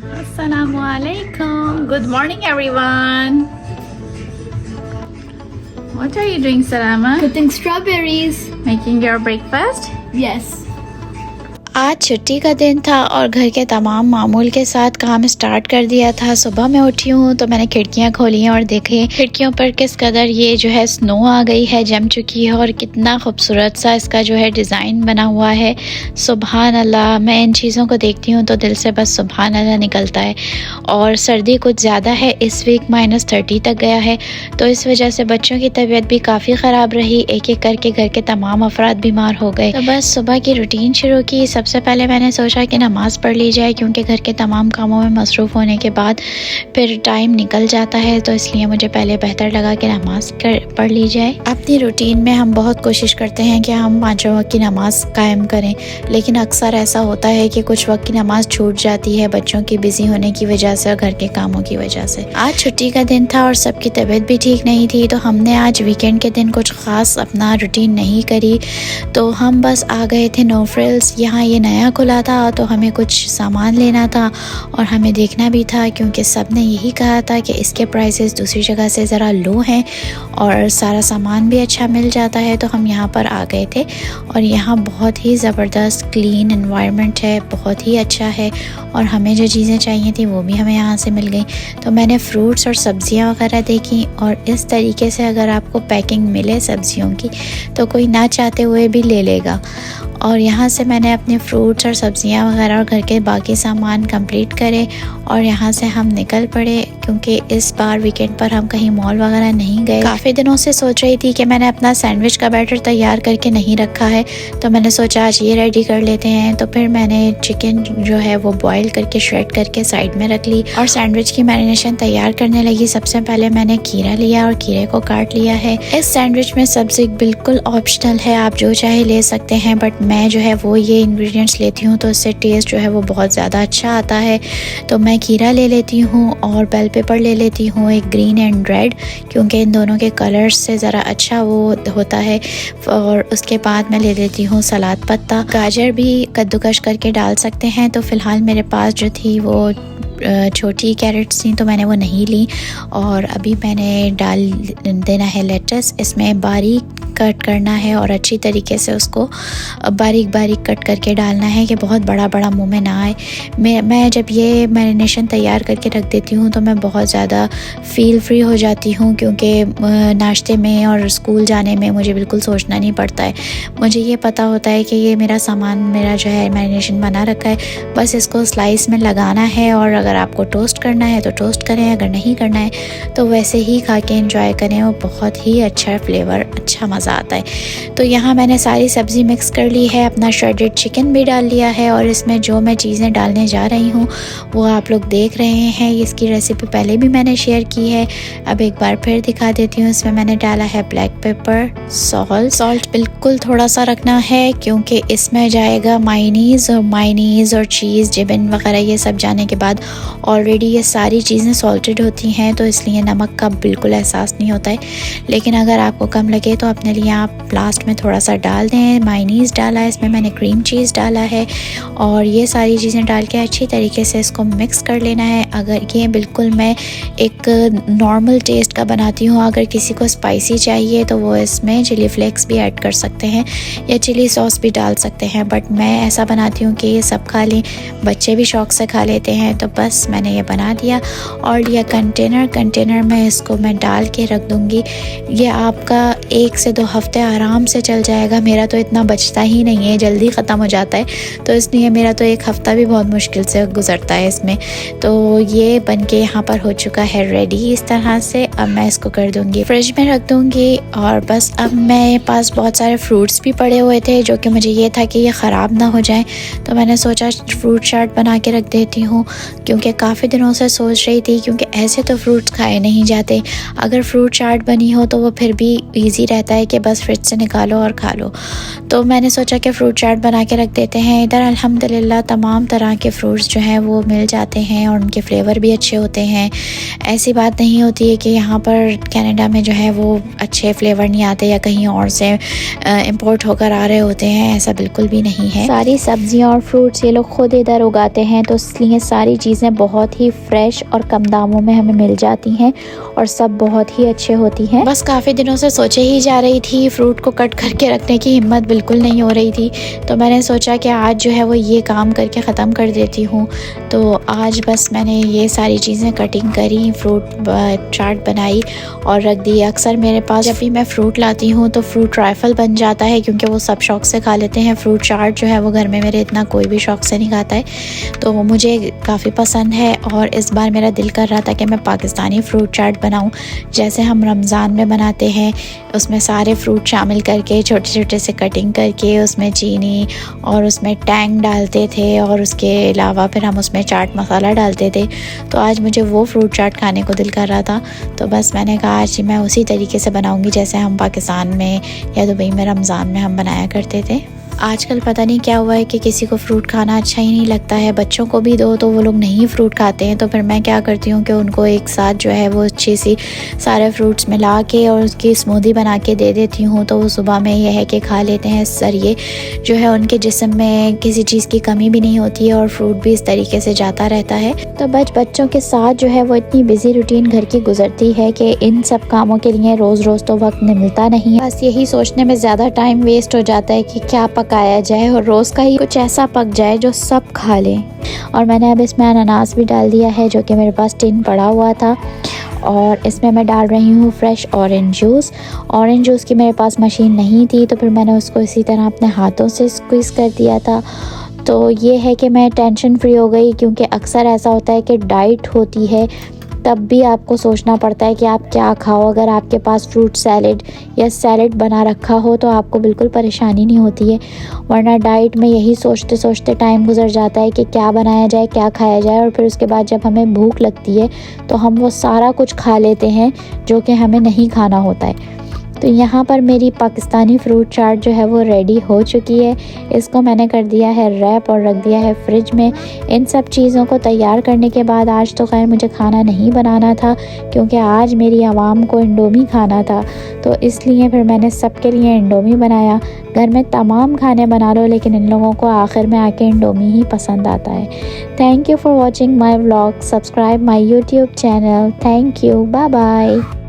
Assalamualaikum. Good morning, everyone. What are you doing, Salama? Cutting strawberries. Making your breakfast? Yes. आज छुट्टी का दिन था और घर के तमाम मामूल के साथ काम स्टार्ट कर दिया था। सुबह मैं उठी हूँ तो मैंने खिड़कियाँ खोली हैं और देखे खिड़कियों पर किस कदर ये जो है स्नो आ गई है, जम चुकी है और कितना खूबसूरत सा इसका जो है डिज़ाइन बना हुआ है। सुभान अल्लाह, मैं इन चीज़ों को देखती हूँ तो दिल से बस सुभान अल्लाह निकलता है। और सर्दी कुछ ज़्यादा है, इस वीक -30 तक गया है, तो इस वजह से बच्चों की तबीयत भी काफ़ी ख़राब रही। एक एक करके घर के तमाम अफराद बीमार हो गए। तो बस सुबह की रूटीन शुरू की। सबसे पहले मैंने सोचा कि नमाज़ पढ़ ली जाए, क्योंकि घर के तमाम कामों में मसरूफ़ होने के बाद फिर टाइम निकल जाता है, तो इसलिए मुझे पहले बेहतर लगा कि नमाज़ पढ़ ली जाए। अपनी रूटीन में हम बहुत कोशिश करते हैं कि हम 5 वक्त की नमाज़ कायम करें, लेकिन अक्सर ऐसा होता है कि कुछ वक्त की नमाज़ छूट जाती है बच्चों की बिज़ी होने की वजह से और घर के कामों की वजह से। आज छुट्टी का दिन था और सबकी तबीयत भी ठीक नहीं थी, तो हमने आज वीकेंड के दिन कुछ ख़ास अपना रूटीन नहीं करी। तो हम बस आ गए थे नो फ्रिल्स। यहाँ ये नया खुला था तो हमें कुछ सामान लेना था और हमें देखना भी था, क्योंकि सब ने यही कहा था कि इसके प्राइसेस दूसरी जगह से ज़रा लो हैं और सारा सामान भी अच्छा मिल जाता है। तो हम यहाँ पर आ गए थे और यहाँ बहुत ही ज़बरदस्त क्लीन एनवायरनमेंट है, बहुत ही अच्छा है और हमें जो चीज़ें चाहिए थी वो भी हमें यहाँ से मिल गई। तो मैंने फ्रूट्स और सब्ज़ियाँ वगैरह देखी, और इस तरीके से अगर आपको पैकिंग मिले सब्ज़ियों की तो कोई ना चाहते हुए भी ले लेगा। और यहाँ से मैंने अपने फ्रूट्स और सब्ज़ियाँ वगैरह और घर के बाकी सामान कंप्लीट करे और यहाँ से हम निकल पड़े, क्योंकि इस बार वीकेंड पर हम कहीं मॉल वगैरह नहीं गए। काफ़ी दिनों से सोच रही थी कि मैंने अपना सैंडविच का बैटर तैयार करके नहीं रखा है, तो मैंने सोचा आज ये रेडी कर लेते हैं। तो फिर मैंने चिकन जो है वो बॉईल करके श्रेड करके साइड में रख ली और सैंडविच की मैरिनेशन तैयार करने लगी। सबसे पहले मैंने खीरा लिया और खीरे को काट लिया है। इस सैंडविच में सब्ज़ी बिल्कुल ऑप्शनल है, आप जो चाहे ले सकते हैं, बट मैं जो है वो ये इंग्रेडिएंट्स लेती हूँ तो इससे टेस्ट जो है वो बहुत ज़्यादा अच्छा आता है। तो मैं खीरा ले लेती हूँ और बेल पेपर ले लेती हूँ, एक ग्रीन एंड रेड, क्योंकि इन दोनों के कलर्स से ज़रा अच्छा वो होता है। और उसके बाद मैं ले लेती हूँ सलाद पत्ता। गाजर भी कद्दूकश करके डाल सकते हैं, तो फ़िलहाल मेरे पास जो थी वो छोटी कैरेट्स थी तो मैंने वो नहीं ली। और अभी मैंने डाल देना है लेटस, इसमें बारीक कट करना है और अच्छी तरीके से उसको बारीक बारीक कट करके डालना है कि बहुत बड़ा बड़ा मुंह में ना आए। मैं जब ये मैरिनेशन तैयार करके रख देती हूँ तो मैं बहुत ज़्यादा फील फ्री हो जाती हूँ, क्योंकि नाश्ते में और स्कूल जाने में मुझे बिल्कुल सोचना नहीं पड़ता है। मुझे ये पता होता है कि ये मेरा सामान मेरा जो है मैरिनेशन बना रखा है, बस इसको स्लाइस में लगाना है। और अगर आपको टोस्ट करना है तो टोस्ट करें, अगर नहीं करना है तो वैसे ही खा के एंजॉय करें, वो बहुत ही अच्छा फ्लेवर, अच्छा मज़ा आता है। तो यहाँ मैंने सारी सब्ज़ी मिक्स कर ली है, अपना श्रेडेड चिकन भी डाल लिया है और इसमें जो मैं चीज़ें डालने जा रही हूँ वो आप लोग देख रहे हैं। इसकी रेसिपी पहले भी मैंने शेयर की है, अब एक बार फिर दिखा देती हूँ। इसमें मैंने डाला है ब्लैक पेपर, सॉल्ट बिल्कुल थोड़ा सा रखना है, क्योंकि इसमें जाएगा मायनीज़ और चीज़, जिबिन वगैरह, ये सब जाने के बाद ऑलरेडी ये सारी चीज़ें सॉल्टेड होती हैं, तो इसलिए नमक का बिल्कुल एहसास नहीं होता है। लेकिन अगर आपको कम लगे तो अपने लिए आप लास्ट में थोड़ा सा डाल दें। मायनीज़ डाला है, इसमें मैंने क्रीम चीज़ डाला है और ये सारी चीज़ें डाल के अच्छी तरीके से इसको मिक्स कर लेना है। अगर ये बिल्कुल मैं एक नॉर्मल टेस्ट का बनाती हूँ, अगर किसी को स्पाइसी चाहिए तो वो इसमें चिली फ्लेक्स भी ऐड कर सकते हैं या चिली सॉस भी डाल सकते हैं, बट मैं ऐसा बनाती हूँ कि ये सब खा लें, बच्चे भी शौक़ से खा लेते हैं। तो बस मैंने ये बना दिया और लिया कंटेनर में इसको मैं डाल के रख दूँगी। ये आपका 1 से 2 हफ्ते आराम से चल जाएगा। मेरा तो इतना बचता ही नहीं है, जल्दी ख़त्म हो जाता है, तो इसलिए मेरा तो 1 हफ़्ता भी बहुत मुश्किल से गुजरता है इसमें। तो ये बन के यहाँ पर हो चुका है रेडी इस तरह से। अब मैं इसको कर दूँगी फ्रिज में रख दूँगी। और बस अब मेरे पास बहुत सारे फ्रूट्स भी पड़े हुए थे, जो कि मुझे ये था कि ये ख़राब ना हो जाए, तो मैंने सोचा फ्रूट चाट बना के रख देती हूँ, क्योंकि काफ़ी दिनों से सोच रही थी, क्योंकि ऐसे तो फ्रूट्स खाए नहीं जाते। अगर फ्रूट चाट बनी हो तो वो फिर भी इजी रहता है कि बस फ्रिज से निकालो और खा लो। तो मैंने सोचा कि फ्रूट चाट बना के रख देते हैं। इधर अल्हम्दुलिल्लाह तमाम तरह के फ्रूट्स जो हैं वो मिल जाते हैं और उनके फ्लेवर भी अच्छे होते हैं। ऐसी बात नहीं होती है कि यहाँ पर कनाडा में जो है वो अच्छे फ्लेवर नहीं आते या कहीं और से इंपोर्ट होकर आ रहे होते हैं, ऐसा बिल्कुल भी नहीं है। सारी सब्जियाँ और फ्रूट्स ये लोग खुद इधर उगाते हैं, तो इसलिए सारी चीज़ें चीज़ें बहुत ही फ्रेश और कम दामों में हमें मिल जाती हैं और सब बहुत ही अच्छे होती हैं। बस काफ़ी दिनों से सोचे ही जा रही थी, फ्रूट को कट करके रखने की हिम्मत बिल्कुल नहीं हो रही थी। तो मैंने सोचा कि आज जो है वो ये काम करके ख़त्म कर देती हूँ। तो आज बस मैंने ये सारी चीज़ें कटिंग करी, फ्रूट चाट बनाई और रख दी। अक्सर मेरे पास जब भी मैं फ़्रूट लाती हूँ तो फ्रूट राइफ़ल बन जाता है, क्योंकि वो सब शौक़ से खा लेते हैं। फ्रूट चाट जो है वो घर में मेरे इतना कोई भी शौक़ से नहीं खाता है, तो वो मुझे काफ़ी पसंद है। और इस बार मेरा दिल कर रहा था कि मैं पाकिस्तानी फ़्रूट चाट बनाऊं, जैसे हम रमज़ान में बनाते हैं। उसमें सारे फ्रूट शामिल करके छोटे छोटे से कटिंग करके उसमें चीनी और उसमें टैंग डालते थे और उसके अलावा फिर हम उसमें चाट मसाला डालते थे। तो आज मुझे वो फ्रूट चाट खाने को दिल कर रहा था, तो बस मैंने कहा आज मैं उसी तरीके से बनाऊंगी जैसे हम पाकिस्तान में या दुबई में रमज़ान में हम बनाया करते थे। आजकल पता नहीं क्या हुआ है कि किसी को फ्रूट खाना अच्छा ही नहीं लगता है। बच्चों को भी दो तो वो लोग नहीं फ्रूट खाते हैं, तो फिर मैं क्या करती हूँ कि उनको एक साथ जो है वो अच्छी सी सारे फ्रूट्स मिला के और उसकी स्मूदी बना के दे देती हूँ। तो वो सुबह में यह है कि खा लेते हैं। सर ये जो है उनके जिस्म में किसी चीज़ की कमी भी नहीं होती है और फ्रूट भी इस तरीके से जाता रहता है। तो बच्चों के साथ जो है वो इतनी बिजी रूटीन घर की गुजरती है कि इन सब कामों के लिए रोज़ रोज़ तो वक्त मिलता नहीं है। बस यही सोचने में ज़्यादा टाइम वेस्ट हो जाता है कि क्या पकाया जाए और रोज़ का ही कुछ ऐसा पक जाए जो सब खा लें। और मैंने अब इसमें अनानास भी डाल दिया है, जो कि मेरे पास टिन पड़ा हुआ था। और इसमें मैं डाल रही हूँ fresh orange juice. Orange juice की मेरे पास मशीन नहीं थी, तो फिर मैंने उसको इसी तरह अपने हाथों से स्क्वीज़ कर दिया था। तो ये है कि मैं टेंशन फ्री हो गई, क्योंकि अक्सर ऐसा होता है कि डाइट होती है तब भी आपको सोचना पड़ता है कि आप क्या खाओ। अगर आपके पास फ्रूट सैलेड या सैलेड बना रखा हो तो आपको बिल्कुल परेशानी नहीं होती है, वरना डाइट में यही सोचते सोचते टाइम गुजर जाता है कि क्या बनाया जाए, क्या खाया जाए। और फिर उसके बाद जब हमें भूख लगती है तो हम वो सारा कुछ खा लेते हैं जो कि हमें नहीं खाना होता है। तो यहाँ पर मेरी पाकिस्तानी फ्रूट चाट जो है वो रेडी हो चुकी है। इसको मैंने कर दिया है रैप और रख दिया है फ्रिज में। इन सब चीज़ों को तैयार करने के बाद आज तो खैर मुझे खाना नहीं बनाना था, क्योंकि आज मेरी आवाम को इंडोमी खाना था, तो इसलिए फिर मैंने सबके लिए इंडोमी बनाया। घर में तमाम खाने बना लो, लेकिन इन लोगों को आखिर में आके इंडोमी ही पसंद आता है। Thank you for watching my vlog. Subscribe my YouTube channel. Thank you. Bye bye.